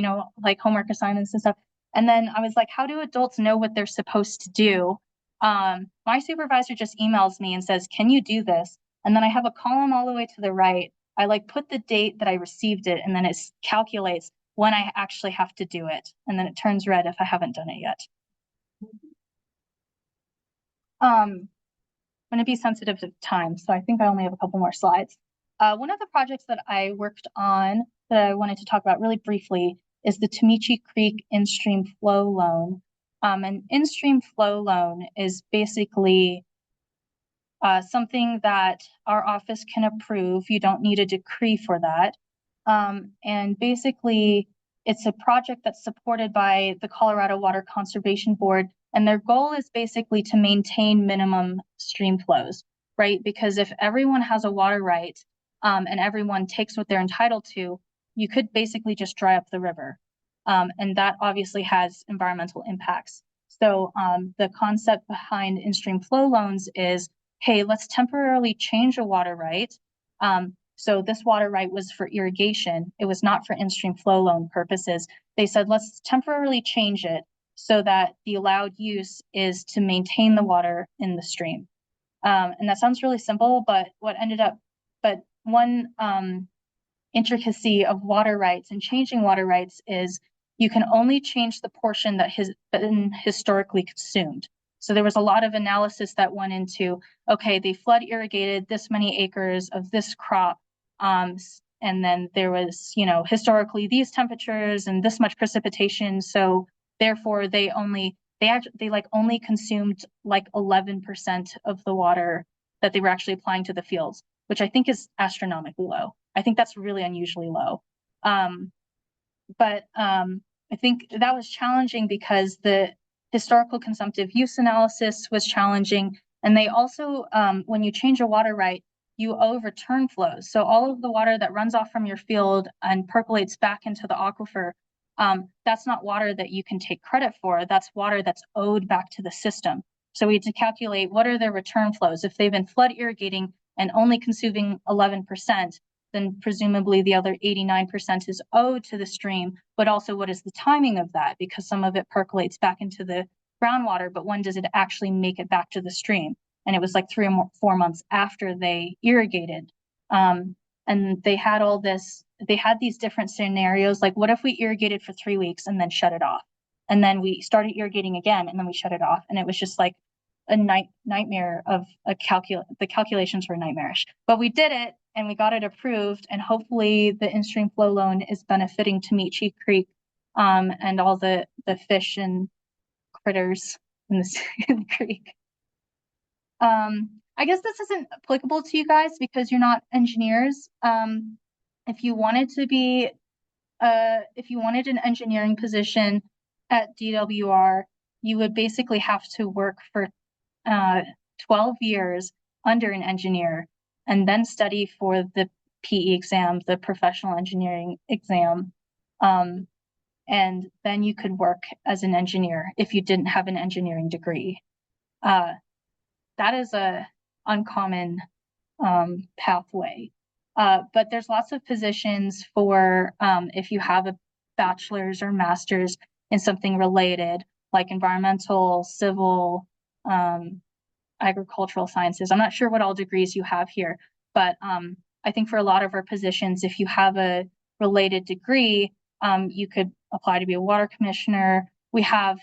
like homework assignments and stuff. And then I was like, how do adults know what they're supposed to do? My supervisor just emails me and says, can you do this? And then I have a column all the way to the right. I like put the date that I received it, and then it calculates when I actually have to do it. And then it turns red if I haven't done it yet. I'm going to be sensitive to time, so I think I only have a couple more slides. One of the projects that I worked on that I wanted to talk about really briefly is the Tamichi Creek in-stream flow loan. An in-stream flow loan is basically something that our office can approve. You don't need a decree for that. And basically, it's a project that's supported by the Colorado Water Conservation Board. And their goal is basically to maintain minimum stream flows, right? Because if everyone has a water right, and everyone takes what they're entitled to, you could basically just dry up the river. And that obviously has environmental impacts. So the concept behind in-stream flow loans is, hey, let's temporarily change a water right. So this water right was for irrigation. It was not for in-stream flow loan purposes. They said, let's temporarily change it so that the allowed use is to maintain the water in the stream. And that sounds really simple, but one intricacy of water rights and changing water rights is you can only change the portion that has been historically consumed. So there was a lot of analysis that went into, okay, they flood irrigated this many acres of this crop. And then there was, historically these temperatures and this much precipitation. So therefore they only consumed like 11% of the water that they were actually applying to the fields, which I think is astronomically low. I think that's really unusually low. But I think that was challenging because the historical consumptive use analysis was challenging. And they also, when you change a water right, you owe return flows. So all of the water that runs off from your field and percolates back into the aquifer, that's not water that you can take credit for. That's water that's owed back to the system. So we had to calculate what are their return flows. If they've been flood irrigating and only consuming 11%, then presumably the other 89% is owed to the stream, but also what is the timing of that? Because some of it percolates back into the groundwater, but when does it actually make it back to the stream? And it was like 3 or 4 months after they irrigated. And they had these different scenarios, like what if we irrigated for 3 weeks and then shut it off? And then we started irrigating again and then we shut it off. And it was just like a nightmare of the calculations were nightmarish, but we did it and we got it approved, and hopefully the in-stream flow loan is benefiting Tamichi Creek, and all the fish and critters in the creek. I guess this isn't applicable to you guys because you're not engineers. If you wanted an engineering position at DWR, you would basically have to work for 12 years under an engineer and then study for the PE exam, the professional engineering exam. And then you could work as an engineer if you didn't have an engineering degree. That is a uncommon pathway. But there's lots of positions for if you have bachelor's or master's in something related, like environmental, civil, agricultural sciences. I'm not sure what all degrees you have here, but I think for a lot of our positions, if you have a related degree, you could apply to be a water commissioner. We have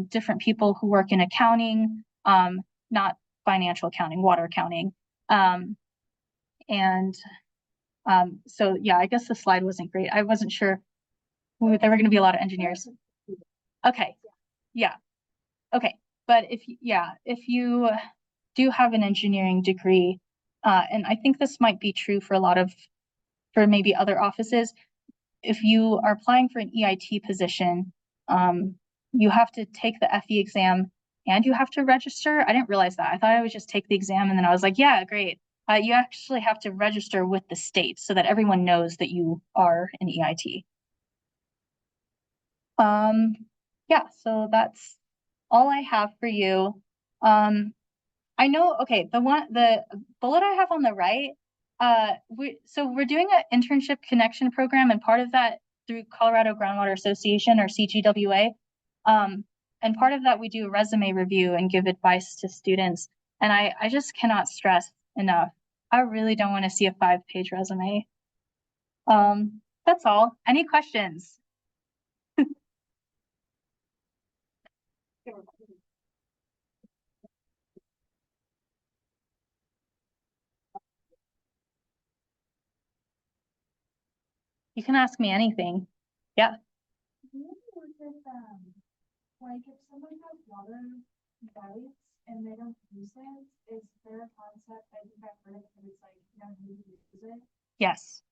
different people who work in accounting, not financial accounting, water accounting. So yeah, I guess the slide wasn't great. I wasn't sure there were going to be a lot of engineers. Okay, yeah, okay. But if you do have an engineering degree, and I think this might be true for for maybe other offices, if you are applying for an EIT position, you have to take the FE exam and you have to register. I didn't realize that. I thought I would just take the exam and then I was like, yeah, great. You actually have to register with the state so that everyone knows that you are an EIT. Yeah, so that's all I have for you. I know, okay, the bullet I have on the right, we're doing an internship connection program, and part of that through Colorado Groundwater Association, or CGWA. And part of that we do a resume review and give advice to students. And I just cannot stress enough, I really don't want to see a 5-page resume. That's all. Any questions? You can ask me anything. Yeah. Like if someone has water rights and they don't use it, is there a concept, I think I've heard of it, it's like you don't need to use it? Yes.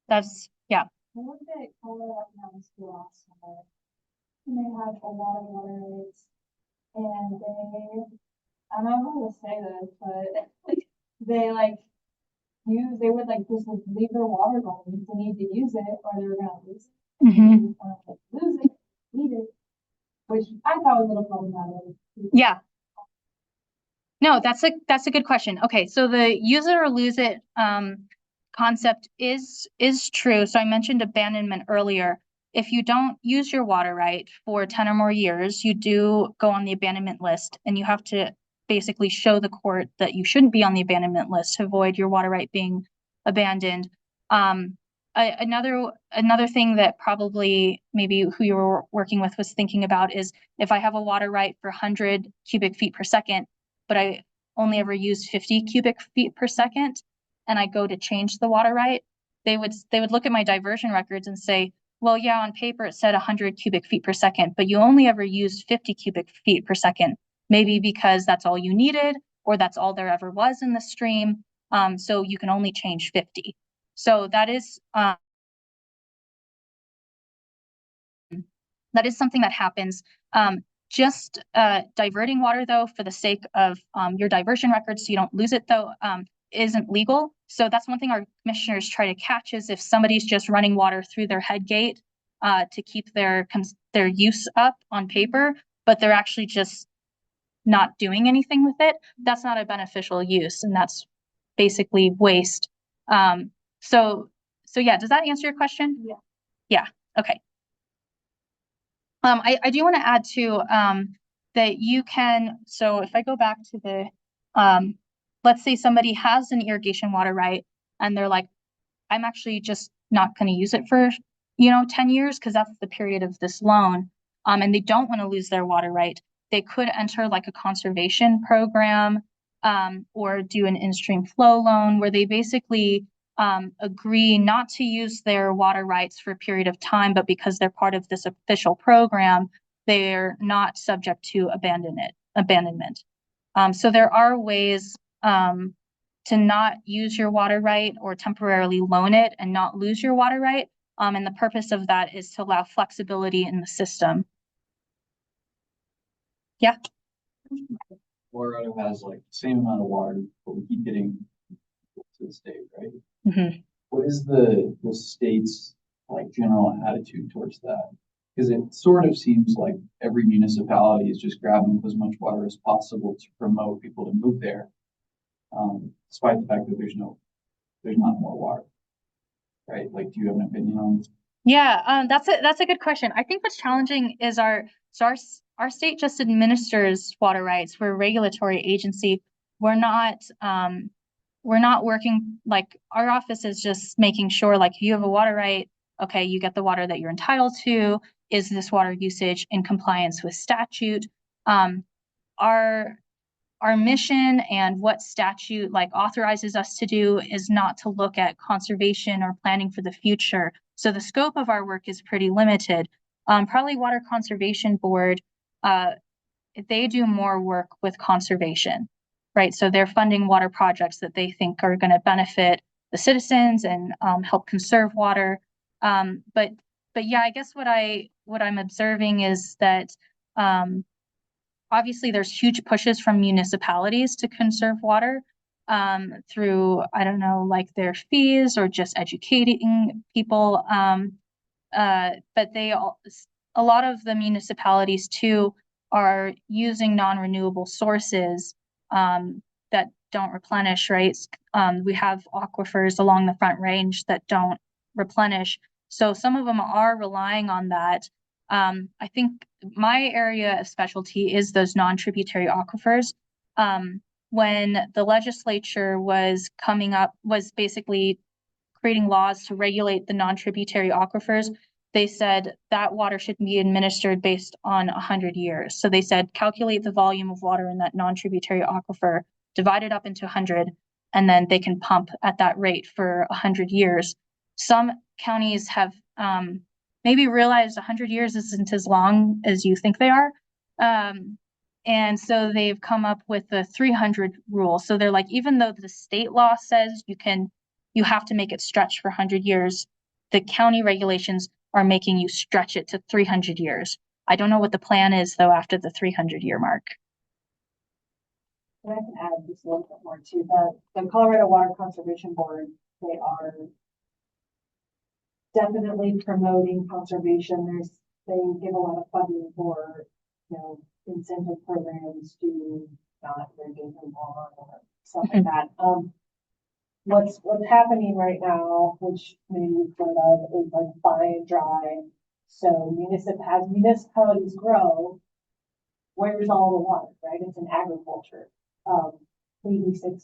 That's, yeah. I looked at Colorado Mountain School last summer, and they have a lot of water rights, and I'm not going to say this, but they they would just leave their water going if they need to use it, or they were gonna lose it. Mhm. Lose it, need it, which I thought was a little problematic. Yeah. No, that's a good question. Okay, so the use it or lose it concept is true. So I mentioned abandonment earlier. If you don't use your water right for 10 or more years, you do go on the abandonment list, and you have to basically show the court that you shouldn't be on the abandonment list to avoid your water right being abandoned. Another thing that probably maybe who you were working with was thinking about is, if I have a water right for 100 cubic feet per second, but I only ever use 50 cubic feet per second, and I go to change the water right, they would look at my diversion records and say, well, yeah, on paper it said 100 cubic feet per second, but you only ever used 50 cubic feet per second, maybe because that's all you needed, or that's all there ever was in the stream. So you can only change 50. So that is something that happens. Just diverting water, though, for the sake of your diversion records, so you don't lose it, though, isn't legal. So that's one thing our commissioners try to catch, is if somebody's just running water through their head gate to keep their use up on paper, but they're actually just not doing anything with it, that's not a beneficial use, and that's basically waste. So yeah, does that answer your question? Yeah. Yeah, okay. I do want to add too, that you can, so if I go back to the, let's say somebody has an irrigation water right, and they're like, I'm actually just not going to use it for, 10 years, because that's the period of this loan, and they don't want to lose their water right. They could enter like a conservation program, or do an in-stream flow loan, where they basically agree not to use their water rights for a period of time, but because they're part of this official program, they're not subject to abandonment. So there are ways to not use your water right, or temporarily loan it and not lose your water right. And the purpose of that is to allow flexibility in the system. Yeah. Colorado has the same amount of water, but we keep getting to the state, right? Mm-hmm. What is the state's general attitude towards that? Because it sort of seems like every municipality is just grabbing as much water as possible to promote people to move there, despite the fact that there's not more water, right? Do you have an opinion on this? Yeah, that's a good question. I think what's challenging is our state just administers water rights. We're a regulatory agency. We're not working like our office is just making sure like if you have a water right, okay, you get the water that you're entitled to. Is this water usage in compliance with statute? Our our mission and what statute like authorizes us to do is not to look at conservation or planning for the future. So the scope of our work is pretty limited. Probably Water Conservation Board, they do more work with conservation, right? So they're funding water projects that they think are going to benefit the citizens and help conserve water. But yeah, I guess what I'm observing is that obviously there's huge pushes from municipalities to conserve water through, I don't know, like their fees or just educating people. But a lot of the municipalities too are using non-renewable sources that don't replenish, right? We have aquifers along the Front Range that don't replenish. So some of them are relying on that. I think my area of specialty is those non-tributary aquifers. When the legislature was basically creating laws to regulate the non-tributary aquifers, they said that water should be administered based on 100 years. So they said calculate the volume of water in that non-tributary aquifer, divide it up into 100, and then they can pump at that rate for 100 years. Some counties have maybe realized 100 years isn't as long as you think they are. And so they've come up with the 300 rule. So they're like, even though the state law says you have to make it stretch for 100 years, the county regulations are making you stretch it to 300 years. I don't know what the plan is though after the 300-year mark. And I can add just a little bit more to that. The Colorado Water Conservation Board, they are definitely promoting conservation. They give a lot of funding for, incentive programs to not irrigate the lawn or stuff like that. What's happening right now, which maybe you've heard of, is like buy and dry. So as municipalities grow, where's all the water, right? It's in agriculture. 86%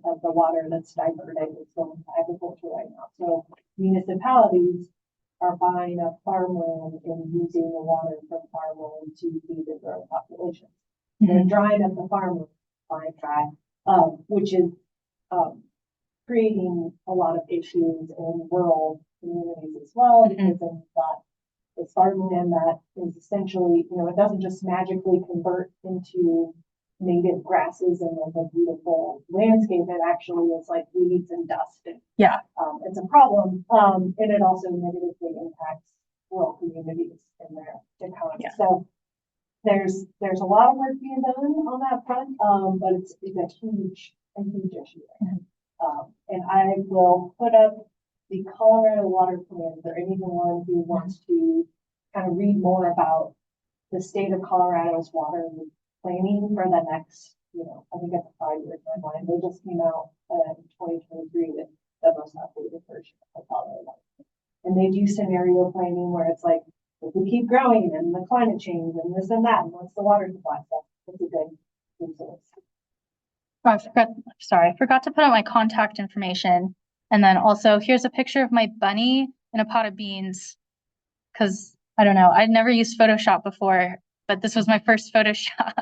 of the water that's diverted is going to agriculture right now. So municipalities are buying up farmland and using the water from farmland to feed their growing populations. They're drying up the farmland, buying dry, which is creating a lot of issues in rural communities as well, because then you've got this farmland that is essentially, it doesn't just magically convert into native grasses and like a beautiful landscape. It actually is like weeds and dust. And, it's a problem. And it also negatively impacts rural communities in their economy. Yeah. So there's a lot of work being done on that front, but it's a huge issue. And I will put up the Colorado water plan for anyone who wants to kind of read more about the state of Colorado's water planning for the next, I think it's a 5-year timeline. They just came out in 2023 with the most updated version of Colorado water. And they do scenario planning where it's like, if we keep growing and the climate change and this and that, and what's the water supply stuff, it's a good resource. Oh, I forgot to put out my contact information. And then also here's a picture of my bunny in a pot of beans. Cause I don't know, I'd never used Photoshop before, but this was my first Photoshop.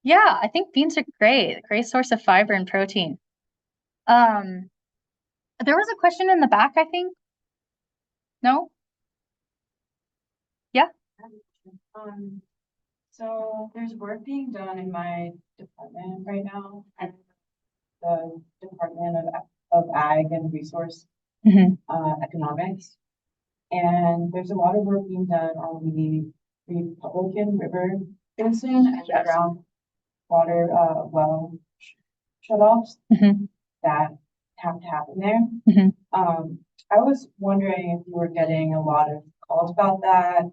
Yeah, I think beans are great source of fiber and protein. There was a question in the back, I think. No? Yeah. So there's work being done in my department right now, at the Department of Ag and Resource Economics. And there's a lot of work being done on the Republican River basin and groundwater well shutoffs that have to happen there. I was wondering if you were getting a lot of calls about that.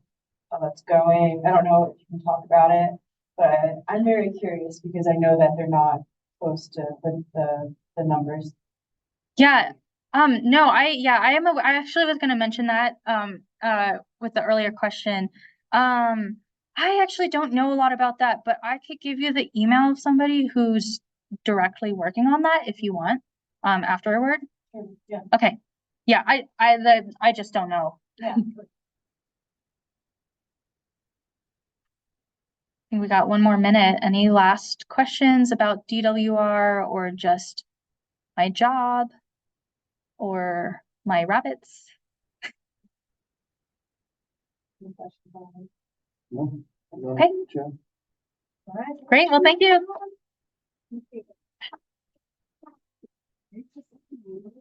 That's going. I don't know if you can talk about it, but I'm very curious because I know that they're not close to the numbers. Yeah, No, I actually was gonna mention that, with the earlier question. I actually don't know a lot about that, but I could give you the email of somebody who's directly working on that if you want, afterward. Yeah. Okay. Yeah, I just don't know. Yeah. I think we got one more minute. Any last questions about DWR or just my job or my rabbits? Any questions on No. Okay. Sure. it? All right. Great. Well, thank you. Thank you.